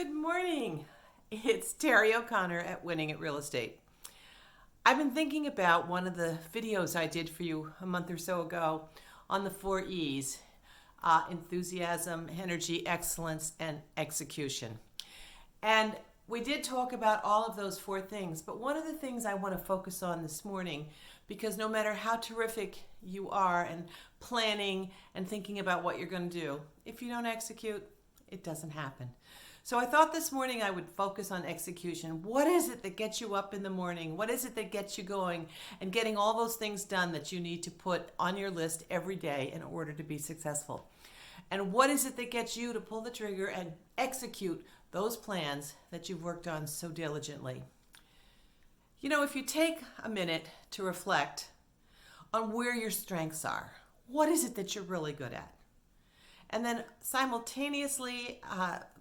Good morning. It's Terry O'Connor at Winning at Real Estate. I've been thinking about one of the videos I did for you a month or so ago on the 4 E's: enthusiasm, energy, excellence, and execution. And we did talk about all of those 4 things, but one of the things I want to focus on this morning, because no matter how terrific you are and planning and thinking about what you're going to do, if you don't execute, it doesn't happen. So I thought this morning I would focus on execution. What is it that gets you up in the morning? What is it that gets you going and getting all those things done that you need to put on your list every day in order to be successful? And what is it that gets you to pull the trigger and execute those plans that you've worked on so diligently? You know, if you take a minute to reflect on where your strengths are, what is it that you're really good at? And then simultaneously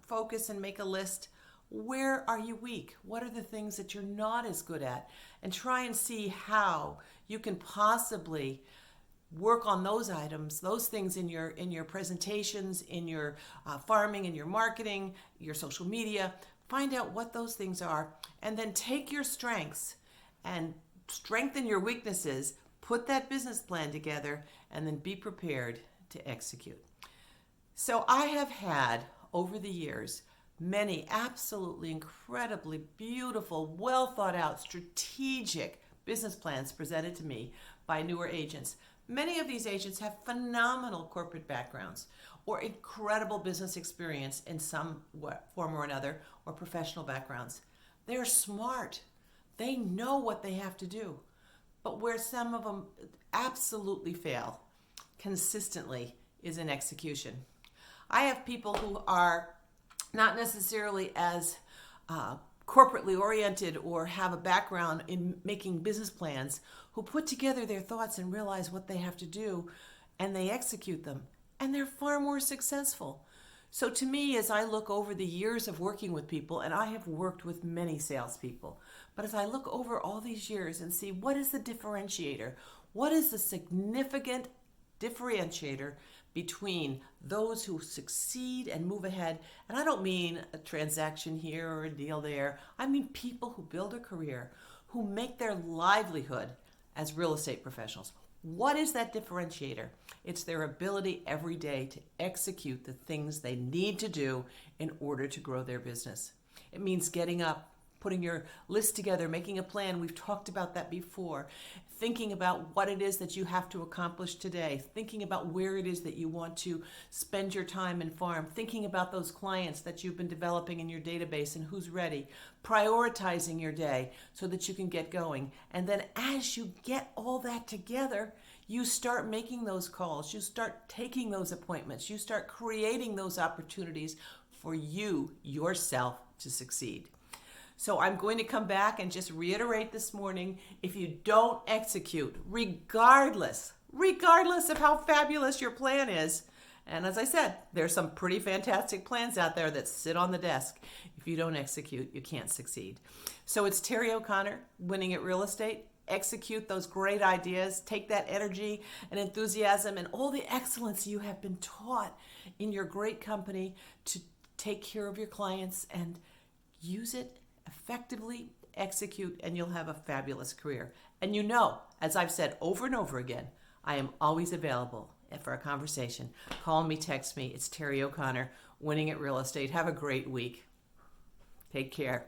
focus and make a list. Where are you weak? What are the things that you're not as good at? And try and see how you can possibly work on those items, those things in your presentations, in your farming, in your marketing, your social media. Find out what those things are, and then take your strengths and strengthen your weaknesses. Put that business plan together, and then be prepared to execute. So I have had, over the years, many absolutely incredibly beautiful, well thought out, strategic business plans presented to me by newer agents. Many of these agents have phenomenal corporate backgrounds or incredible business experience in some form or another, or professional backgrounds. They're smart. They know what they have to do. But where some of them absolutely fail consistently is in execution. I have people who are not necessarily as corporately oriented or have a background in making business plans, who put together their thoughts and realize what they have to do, and they execute them, and they're far more successful. So to me, as I look over the years of working with people, and I have worked with many salespeople, but as I look over all these years and see what is the differentiator, what is the significant differentiator between those who succeed and move ahead. And I don't mean a transaction here or a deal there. I mean people who build a career, who make their livelihood as real estate professionals. What is that differentiator? It's their ability every day to execute the things they need to do in order to grow their business. It means getting up, putting your list together, making a plan. We've talked about that before. Thinking about what it is that you have to accomplish today. Thinking about where it is that you want to spend your time and farm. Thinking about those clients that you've been developing in your database and who's ready. Prioritizing your day so that you can get going. And then as you get all that together, you start making those calls. You start taking those appointments. You start creating those opportunities for you, yourself, to succeed. So I'm going to come back and just reiterate this morning, if you don't execute, regardless of how fabulous your plan is, and as I said, there's some pretty fantastic plans out there that sit on the desk. If you don't execute, you can't succeed. So it's Terry O'Connor, Winning at Real Estate. Execute those great ideas. Take that energy and enthusiasm and all the excellence you have been taught in your great company to take care of your clients, and use it effectively, execute, and you'll have a fabulous career. And you know, as I've said over and over again, I am always available for a conversation. Call me, text me. It's Terry O'Connor, Winning at Real Estate. Have a great week. Take care.